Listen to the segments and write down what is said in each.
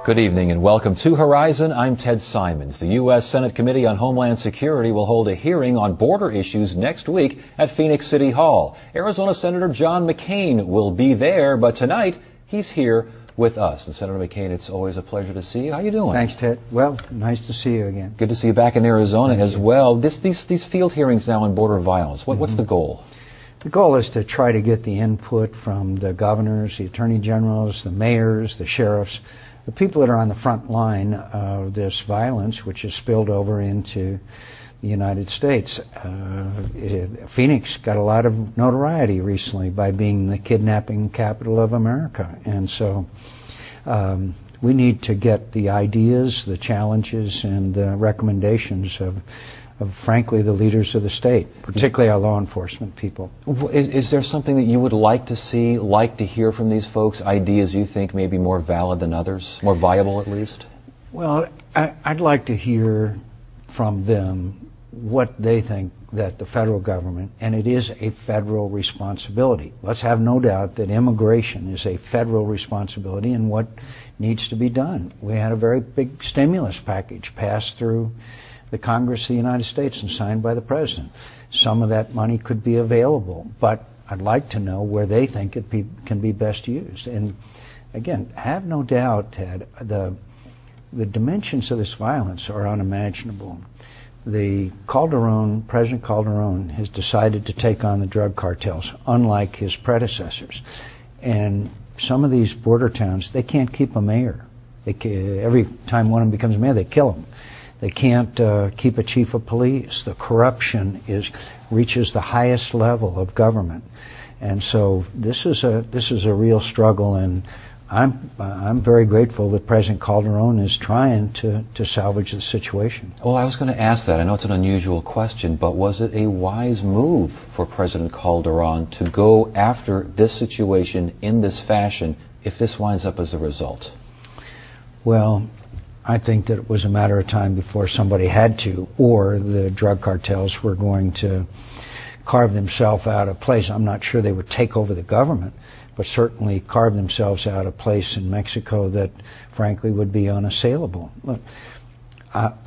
Good evening and welcome to Horizon. I'm Ted Simons. The U.S. Senate Committee on Homeland Security will hold a hearing on border issues next week at Phoenix City Hall. Arizona Senator John McCain will be there, but tonight he's here with us. And Senator McCain, it's always a pleasure to see you. How you doing? Thanks, Ted. Well, nice to see you again. Good to see you back in Arizona as well. These field hearings now on border violence, what's the goal? The goal is to try to get the input from the governors, the attorney generals, the mayors, the sheriffs, the people that are on the front line of this violence, which has spilled over into the United States. Phoenix got a lot of notoriety recently by being the kidnapping capital of America. And so we need to get the ideas, the challenges, and the recommendations of frankly, the leaders of the state, particularly our law enforcement people. Is there something that you would like to see, like to hear from these folks, ideas you think may be more valid than others, more viable at least? Well, I'd like to hear from them what they think that the federal government, and it is a federal responsibility. Let's have no doubt that immigration is a federal responsibility and what needs to be done. We had a very big stimulus package passed through the Congress of the United States and signed by the President. Some of that money could be available, but I'd like to know where they think it can be best used. And again, have no doubt, Ted, the dimensions of this violence are unimaginable. President Calderon has decided to take on the drug cartels, unlike his predecessors. And some of these border towns, they can't keep a mayor. Every time one of them becomes mayor, they kill him. They can't keep a chief of police. The corruption reaches the highest level of government, and so this is a real struggle. And I'm very grateful that President Calderon is trying to salvage the situation. Well, I was going to ask that. I know it's an unusual question, but was it a wise move for President Calderon to go after this situation in this fashion if this winds up as a result? Well, I think that it was a matter of time before somebody had to, or the drug cartels were going to carve themselves out a place. I'm not sure they would take over the government, but certainly carve themselves out a place in Mexico that, frankly, would be unassailable. Look,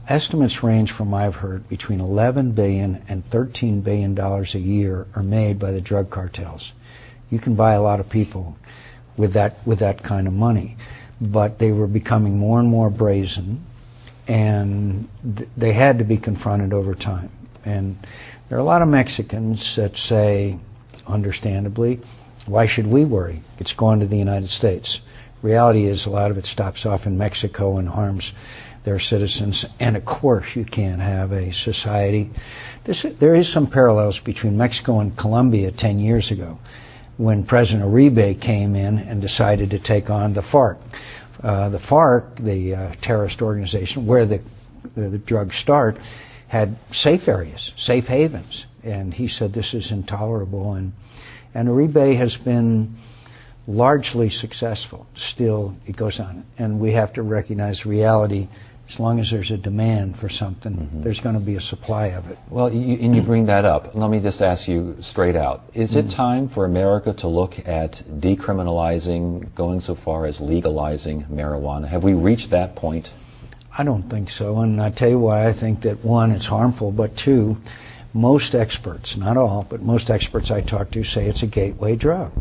estimates range from, I've heard, between $11 billion and $13 billion a year are made by the drug cartels. You can buy a lot of people with that kind of money. But they were becoming more and more brazen, and they had to be confronted over time. And there are a lot of Mexicans that say, understandably, why should we worry? It's going to the United States. Reality is a lot of it stops off in Mexico and harms their citizens. And of course you can't have a society. There is some parallels between Mexico and Colombia 10 years ago, when President Uribe came in and decided to take on the FARC. The FARC, the terrorist organization where the drugs start, had safe areas, safe havens. And he said this is intolerable. And Uribe has been largely successful. Still, it goes on. And we have to recognize reality. As long as there's a demand for something, there's going to be a supply of it. Well, you bring that up. Let me just ask you straight out. Is it time for America to look at decriminalizing, going so far as legalizing marijuana? Have we reached that point? I don't think so. And I tell you why. I think that, one, it's harmful, but two, most experts, not all, but most experts I talk to say it's a gateway drug,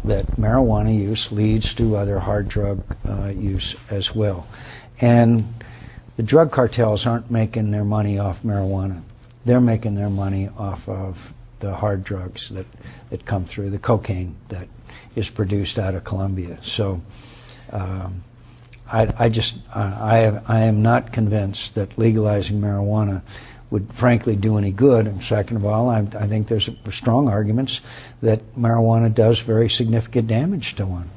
that marijuana use leads to other hard drug use as well. And the drug cartels aren't making their money off marijuana. They're making their money off of the hard drugs that come through, the cocaine that is produced out of Colombia. So I am not convinced that legalizing marijuana would frankly do any good. And second of all, I think there's strong arguments that marijuana does very significant damage to one.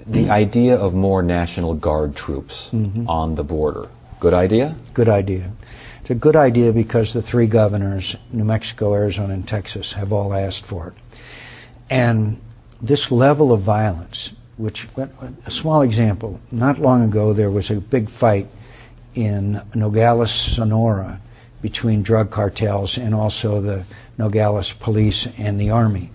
The idea of more National Guard troops on the border, good idea? Good idea. It's a good idea because the three governors, New Mexico, Arizona, and Texas, have all asked for it. And this level of violence, which, a small example, not long ago there was a big fight in Nogales, Sonora, between drug cartels and also the Nogales police and the Army.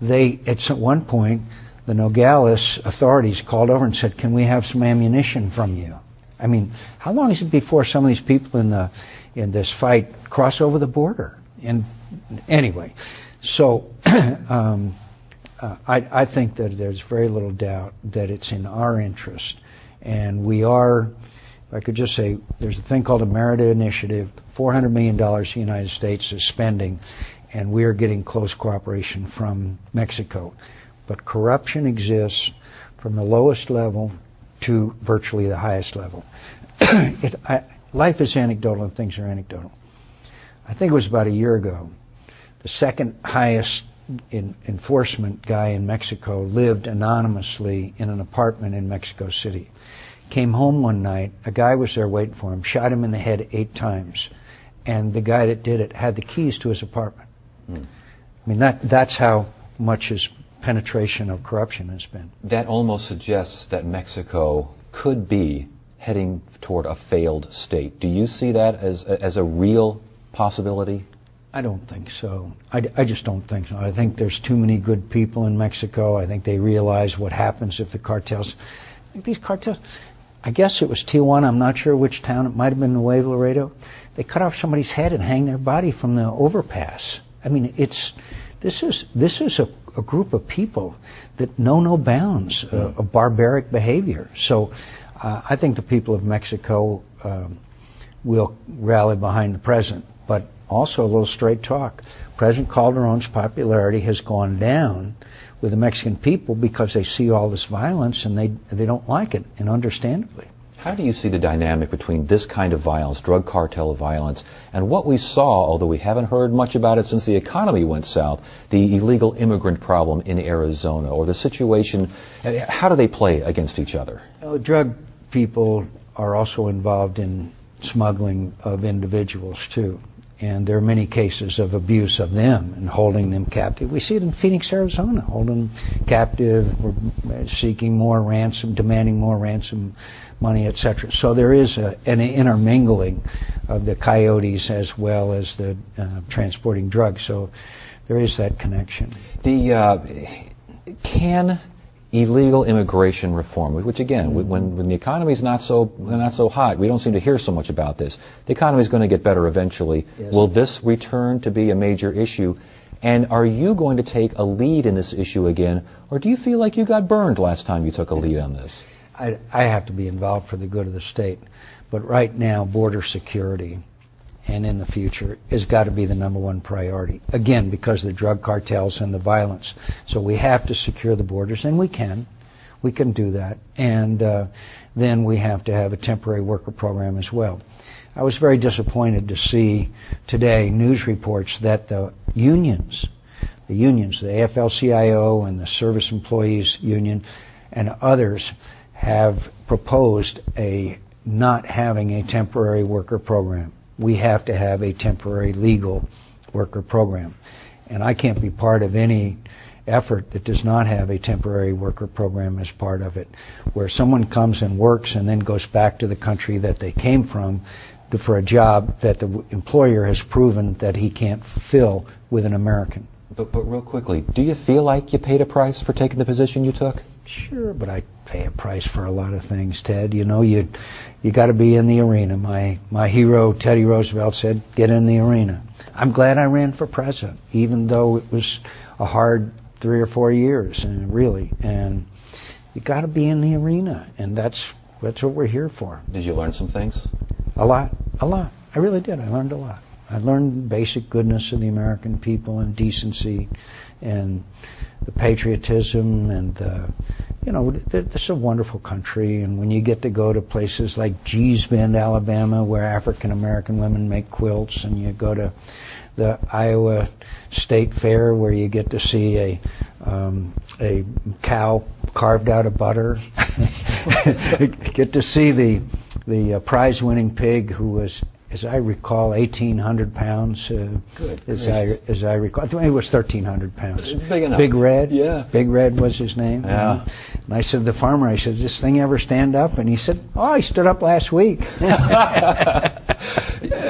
At one point, the Nogales authorities called over and said, "Can we have some ammunition from you?" I mean, how long is it before some of these people in this fight cross over the border? And anyway, so I think that there's very little doubt that it's in our interest, and we are. I could just say there's a thing called a Merida Initiative. $400 million the United States is spending, and we are getting close cooperation from Mexico. But corruption exists from the lowest level to virtually the highest level. Life is anecdotal and things are anecdotal. I think it was about a year ago, the second highest enforcement guy in Mexico lived anonymously in an apartment in Mexico City. Came home one night, a guy was there waiting for him, shot him in the head 8 times, and the guy that did it had the keys to his apartment. I mean, that's how much his penetration of corruption has been. That almost suggests that Mexico could be heading toward a failed state. Do you see that as a real possibility? I don't think so. I just don't think so. I think there's too many good people in Mexico. I think they realize what happens if the cartels... These cartels... I guess it was Tijuana, I'm not sure which town, it might have been Nuevo Laredo. They cut off somebody's head and hang their body from the overpass. I mean, this is a group of people that know no bounds of barbaric behavior. So I think the people of Mexico will rally behind the president. But also a little straight talk. President Calderon's popularity has gone down with the Mexican people because they see all this violence and they don't like it, and understandably. How do you see the dynamic between this kind of violence, drug cartel violence, and what we saw, although we haven't heard much about it since the economy went south, the illegal immigrant problem in Arizona, or the situation, how do they play against each other? Drug people are also involved in smuggling of individuals too. And there are many cases of abuse of them and holding them captive. We see it in Phoenix, Arizona, holding them captive, seeking more ransom, demanding more ransom money, etc. So there is an intermingling of the coyotes as well as the transporting drugs. So there is that connection. Can illegal immigration reform, which again, when the economy's not so hot, we don't seem to hear so much about this. The economy is going to get better eventually. Yes. Will this return to be a major issue? And are you going to take a lead in this issue again, or do you feel like you got burned last time you took a lead on this? I have to be involved for the good of the state. But right now, border security and in the future has got to be the #1 priority. Again, because of the drug cartels and the violence. So we have to secure the borders, and we can. We can do that. And then we have to have a temporary worker program as well. I was very disappointed to see today news reports that the unions, the AFL-CIO and the Service Employees Union and others have proposed not having a temporary worker program. We have to have a temporary legal worker program. And I can't be part of any effort that does not have a temporary worker program as part of it, where someone comes and works and then goes back to the country that they came from for a job that the employer has proven that he can't fill with an American. But real quickly, do you feel like you paid a price for taking the position you took? Sure, but I pay a price for a lot of things, Ted. You know, you got to be in the arena. My hero, Teddy Roosevelt, said, "Get in the arena." I'm glad I ran for president, even though it was a hard 3 or 4 years, and really. And you got to be in the arena, and that's what we're here for. Did you learn some things? A lot. I really did. I learned a lot. I learned basic goodness of the American people and decency and the patriotism and this is a wonderful country. And when you get to go to places like Gee's Bend, Alabama, where African American women make quilts, and you go to the Iowa State Fair where you get to see a cow carved out of butter, get to see the prize-winning pig who was, as I recall, 1,800 pounds. As I recall, I think it was 1,300 pounds. Big enough. Big Red. Yeah. Big Red was his name. Yeah. And I said to the farmer, I said, "Does this thing ever stand up?" And he said, "Oh, he stood up last week."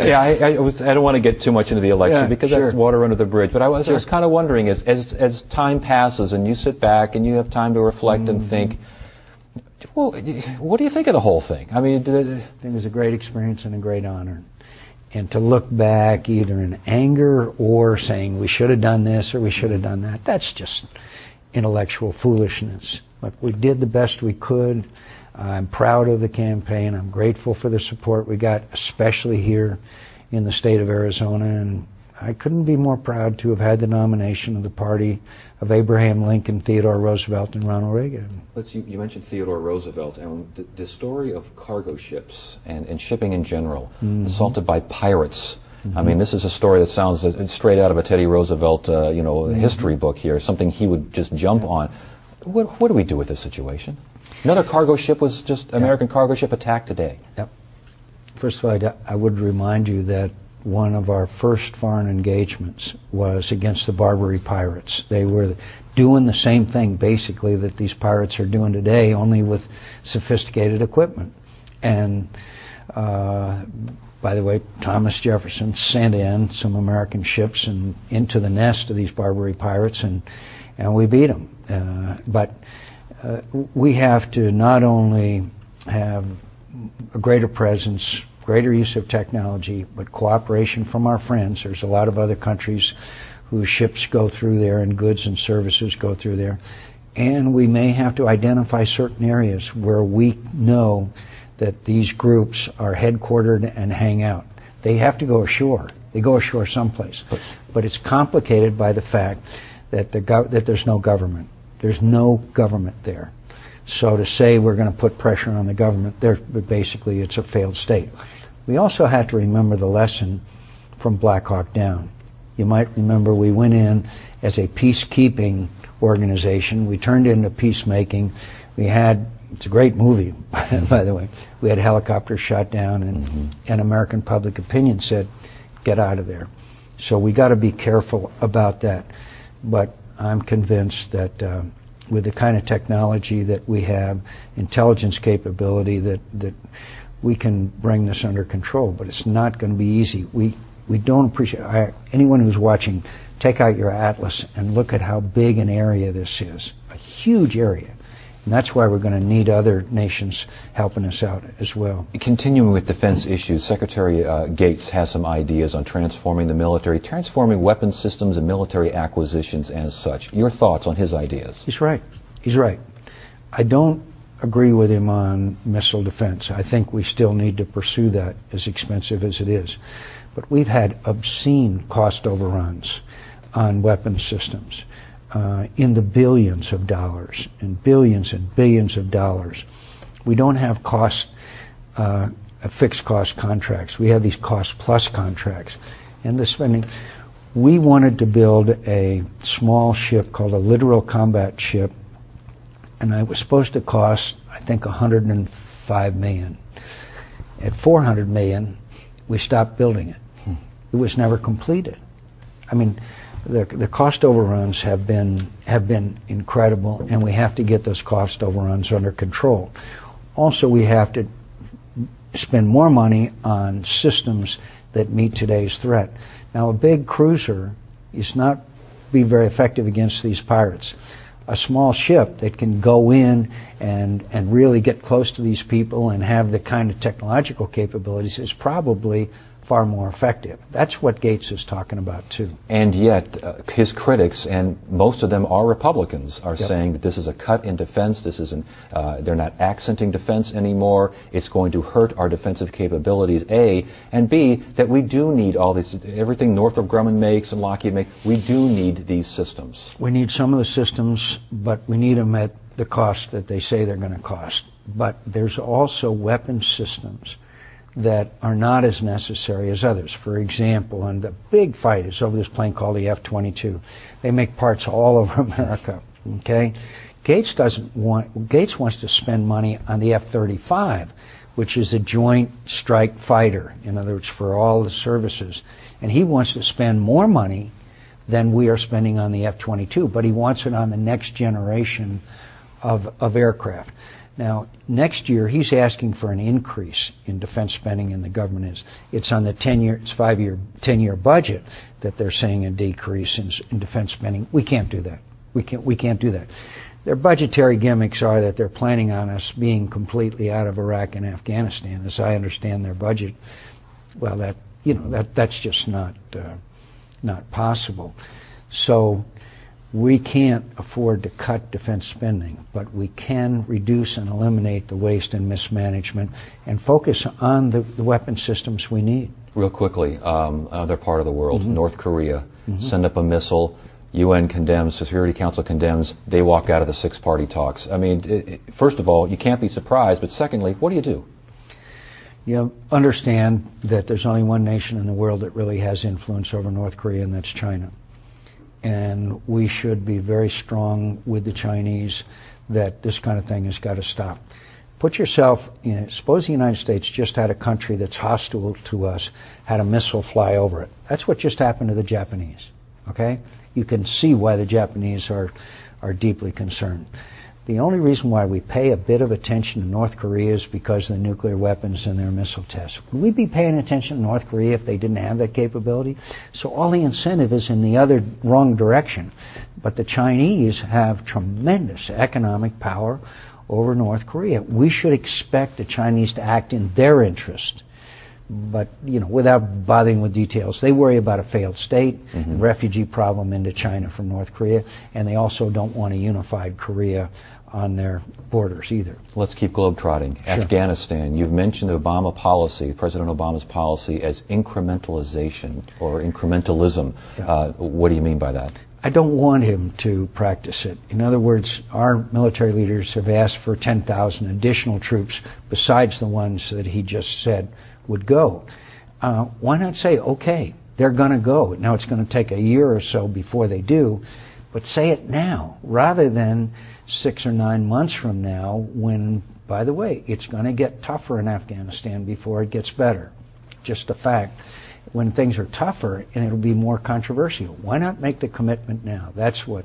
Yeah, I don't want to get too much into the election because sure. that's water under the bridge. But I was kind of wondering, as time passes and you sit back and you have time to reflect and think, well, what do you think of the whole thing? I mean, it was a great experience and a great honor. And to look back either in anger or saying we should have done this or we should have done that, that's just intellectual foolishness. But we did the best we could. I'm proud of the campaign. I'm grateful for the support we got, especially here in the state of Arizona. And I couldn't be more proud to have had the nomination of the party of Abraham Lincoln, Theodore Roosevelt, and Ronald Reagan. You mentioned Theodore Roosevelt, and the story of cargo ships and shipping in general, assaulted by pirates. I mean, this is a story that sounds straight out of a Teddy Roosevelt, history book here, something he would just jump on. What do we do with this situation? Another cargo ship was just, American cargo ship attacked today. Yep. First of all, I would remind you that one of our first foreign engagements was against the Barbary pirates. They were doing the same thing, basically, that these pirates are doing today, only with sophisticated equipment. And, by the way, Thomas Jefferson sent in some American ships into the nest of these Barbary pirates, and we beat them. But we have to not only have a greater presence, greater use of technology, but cooperation from our friends. There's a lot of other countries whose ships go through there and goods and services go through there. And we may have to identify certain areas where we know that these groups are headquartered and hang out. They have to go ashore. They go ashore someplace. But it's complicated by the fact that there's no government. There's no government there. So to say we're going to put pressure on the government, basically it's a failed state. We also have to remember the lesson from Black Hawk Down. You might remember we went in as a peacekeeping organization. We turned into peacemaking. It's a great movie, by the way. We had helicopters shot down, and American public opinion said, get out of there. So we got to be careful about that. But I'm convinced that with the kind of technology that we have, intelligence capability, that we can bring this under control. But it's not going to be easy. We don't appreciate. Anyone who's watching, take out your atlas and look at how big an area this is. A huge area. And that's why we're going to need other nations helping us out as well. Continuing with defense issues, Secretary Gates has some ideas on transforming the military, transforming weapons systems and military acquisitions as such. Your thoughts on his ideas? He's right. He's right. I don't agree with him on missile defense. I think we still need to pursue that, as expensive as it is. But we've had obscene cost overruns on weapons systems. In the billions of dollars and billions of dollars. We don't have fixed cost contracts. We have these cost plus contracts. And the spending, we wanted to build a small ship called a littoral combat ship, and it was supposed to cost, I think, $105 million. At $400 million, we stopped building it. It was never completed. I mean, the cost overruns have been incredible, and we have to get those cost overruns under control. Also, we have to spend more money on systems that meet today's threat. Now, a big cruiser is not be very effective against these pirates. A small ship that can go in and really get close to these people and have the kind of technological capabilities is probably far more effective. That's what Gates is talking about, too. And yet, his critics, and most of them are Republicans, are saying that this is a cut in defense, they're not accenting defense anymore, it's going to hurt our defensive capabilities, A, and B, that we do need all this, everything Northrop Grumman makes and Lockheed makes, we do need these systems. We need some of the systems, but we need them at the cost that they say they're going to cost. But there's also weapons systems that are not as necessary as others. For example, and the big fight is over this plane called the F-22. They make parts all over America. Okay, Gates wants to spend money on the F-35, which is a joint strike fighter. In other words, for all the services, and he wants to spend more money than we are spending on the F-22. But he wants it on the next generation of aircraft. Now, next year, he's asking for an increase in defense spending, and the government is. It's on the 10-year budget that they're saying a decrease in defense spending. We can't do that. We can't do that. Their budgetary gimmicks are that they're planning on us being completely out of Iraq and Afghanistan. As I understand their budget, well, that's just not possible. So we can't afford to cut defense spending, but we can reduce and eliminate the waste and mismanagement and focus on the weapon systems we need. Real quickly, another part of the world, North Korea, send up a missile, UN condemns, Security Council condemns, they walk out of the six-party talks. I mean, first of all, you can't be surprised, but secondly, what do you do? You understand that there's only one nation in the world that really has influence over North Korea, and that's China. And we should be very strong with the Chinese that this kind of thing has got to stop. Put yourself in, suppose the United States just had a country that's hostile to us, had a missile fly over it. That's what just happened to the Japanese, okay? You can see why the Japanese are deeply concerned. The only reason why we pay a bit of attention to North Korea is because of the nuclear weapons and their missile tests. Would we be paying attention to North Korea if they didn't have that capability? So all the incentive is in the other wrong direction. But the Chinese have tremendous economic power over North Korea. We should expect the Chinese to act in their interest, but without bothering with details. They worry about a failed state, a refugee problem into China from North Korea, and they also don't want a unified Korea on their borders either. Let's keep globetrotting. Sure. Afghanistan, you've mentioned the Obama policy, President Obama's policy, as incrementalization or incrementalism. Yeah. What do you mean by that? I don't want him to practice it. In other words, our military leaders have asked for 10,000 additional troops besides the ones that he just said would go. Why not say, okay, they're going to go. Now it's going to take a year or so before they do, but say it now rather than 6 or 9 months from now when, by the way, it's going to get tougher in Afghanistan before it gets better. Just a fact. When things are tougher, and it'll be more controversial. Why not make the commitment now? That's what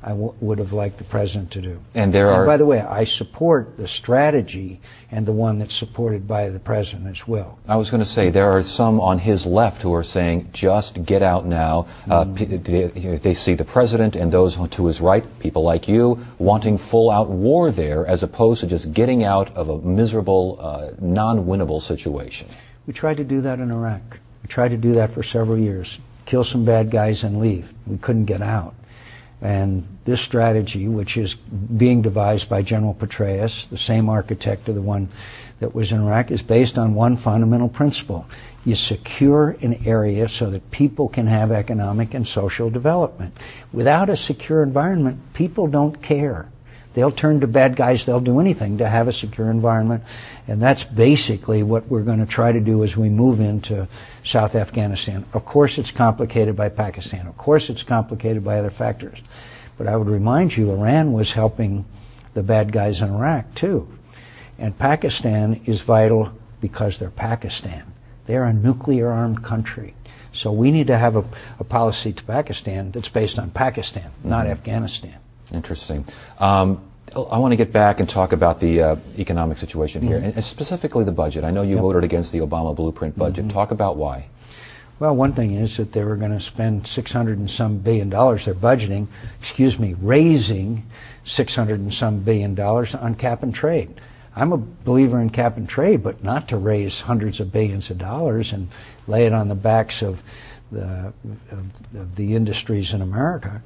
I would have liked the president to do. And by the way, I support the strategy and the one that's supported by the president as well. I was going to say, there are some on his left who are saying, just get out now. They see the president and those to his right, people like you, wanting full-out war there as opposed to just getting out of a miserable, non-winnable situation. We tried to do that in Iraq. We tried to do that for several years. Kill some bad guys and leave. We couldn't get out. And this strategy, which is being devised by General Petraeus, the same architect of the one that was in Iraq, is based on one fundamental principle. You secure an area so that people can have economic and social development. Without a secure environment, people don't care. They'll turn to bad guys. They'll do anything to have a secure environment. And that's basically what we're going to try to do as we move into South Afghanistan. Of course, it's complicated by Pakistan. Of course, it's complicated by other factors. But I would remind you, Iran was helping the bad guys in Iraq, too. And Pakistan is vital because they're Pakistan. They're a nuclear-armed country. So we need to have a policy to Pakistan that's based on Pakistan, not Afghanistan. Interesting. I want to get back and talk about the economic situation here, and specifically the budget. I know you voted against the Obama blueprint budget. Talk about why. Well, one thing is that they were going to spend $600 and some billion. They're budgeting, raising $600 and some billion on cap and trade. I'm a believer in cap and trade, but not to raise hundreds of billions of dollars and lay it on the backs of the industries in America.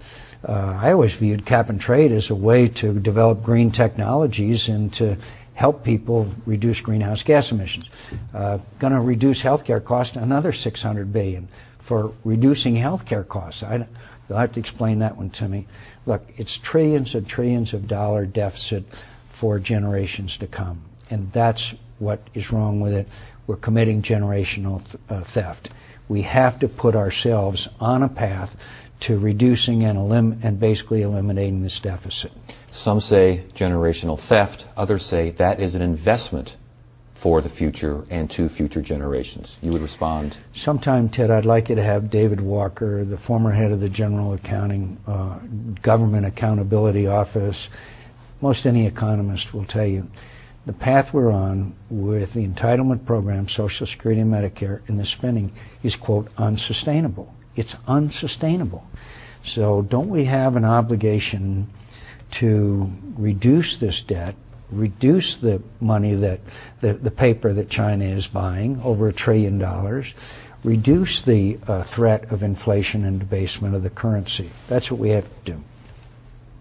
I always viewed cap and trade as a way to develop green technologies and to help people reduce greenhouse gas emissions. Going to reduce healthcare costs, another $600 billion for reducing healthcare costs. You'll have to explain that one to me. Look, it's trillions and trillions of dollar deficit for generations to come, and that's what is wrong with it. We're committing generational theft. We have to put ourselves on a path to reducing and basically eliminating this deficit. Some say generational theft. Others say that is an investment for the future and to future generations. You would respond? Sometime, Ted, I'd like you to have David Walker, the former head of the General Government Accountability Office, most any economist will tell you, the path we're on with the entitlement program, Social Security and Medicare, and the spending is, quote, unsustainable. It's unsustainable. So don't we have an obligation to reduce this debt, reduce the money that the paper that China is buying, over $1 trillion, reduce the threat of inflation and debasement of the currency. That's what we have to do.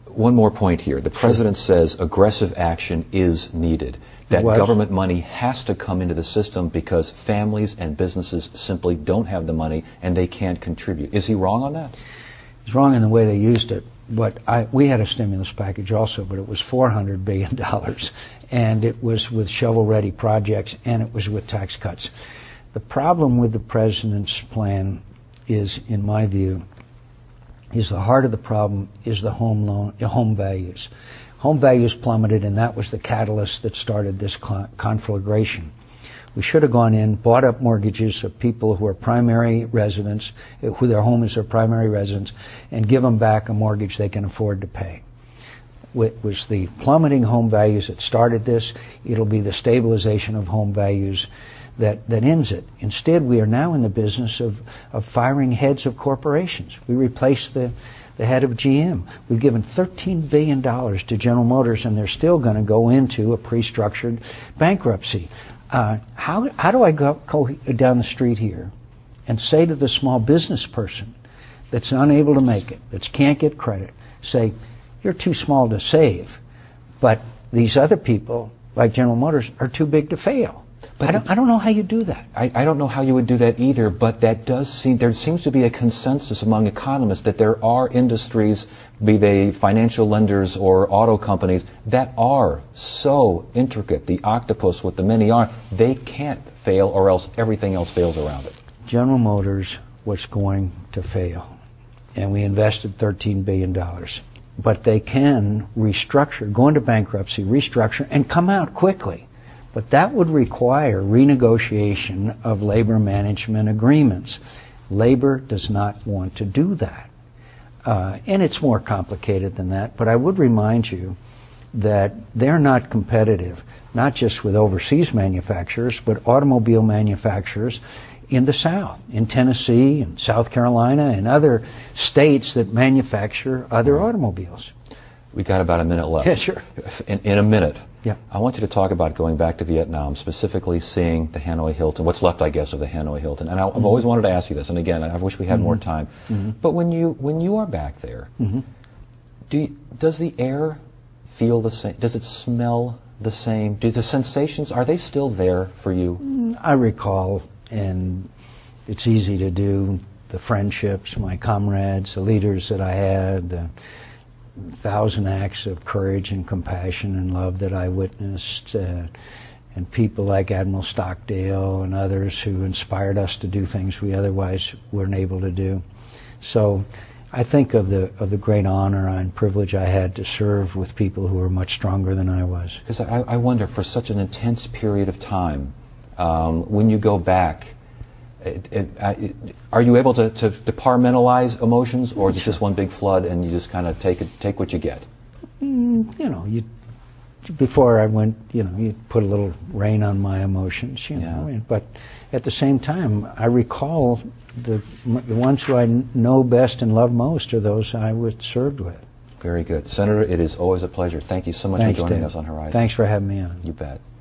One more point here. The President says aggressive action is needed. That government money has to come into the system because families and businesses simply don't have the money and they can't contribute. Is he wrong on that? He's wrong in the way they used it. We had a stimulus package also, but it was $400 billion, and it was with shovel-ready projects, and it was with tax cuts. The problem with the President's plan is, in my view, is the heart of the problem is the home values. Home values plummeted, and that was the catalyst that started this conflagration. We should have gone in, bought up mortgages of people who are primary residents, who their home is their primary residence, and give them back a mortgage they can afford to pay. It was the plummeting home values that started this. It'll be the stabilization of home values that ends it. Instead, we are now in the business of firing heads of corporations. We replaced the head of GM. We've given $13 billion to General Motors, and they're still going to go into a pre-structured bankruptcy. How do I go down the street here and say to the small business person that's unable to make it, that can't get credit, say, you're too small to save, but these other people, like General Motors, are too big to fail? But I don't know how you do that. I don't know how you would do that either, but that does seem, there seems to be a consensus among economists that there are industries, be they financial lenders or auto companies, that are so intricate, the octopus with the many arms, they can't fail or else everything else fails around it. General Motors was going to fail, and we invested $13 billion. But they can restructure, go into bankruptcy, restructure, and come out quickly. But that would require renegotiation of labor management agreements. Labor does not want to do that. And it's more complicated than that. But I would remind you that they're not competitive, not just with overseas manufacturers, but automobile manufacturers in the South, in Tennessee and South Carolina and other states that manufacture other automobiles. We've got about a minute left. Yeah, sure. In a minute. Yeah. I want you to talk about going back to Vietnam, specifically seeing the Hanoi Hilton, what's left, I guess, of the Hanoi Hilton. And I've always wanted to ask you this, and again, I wish we had more time. But when you are back there, does the air feel the same? Does it smell the same? Do the sensations, are they still there for you? I recall, and it's easy to do, the friendships, my comrades, the leaders that I had, the 1,000 acts of courage and compassion and love that I witnessed, and people like Admiral Stockdale and others who inspired us to do things we otherwise weren't able to do. So I think of the great honor and privilege I had to serve with people who were much stronger than I was. Because I wonder, for such an intense period of time, when you go back, are you able to departmentalize emotions, or is it just one big flood and you just kind of take what you get? You know, before I went, you put a little rein on my emotions, know. But at the same time, I recall the ones who I know best and love most are those I was served with. Very good. Senator, it is always a pleasure. Thank you so much for joining us on Horizon. Thanks for having me on. You bet.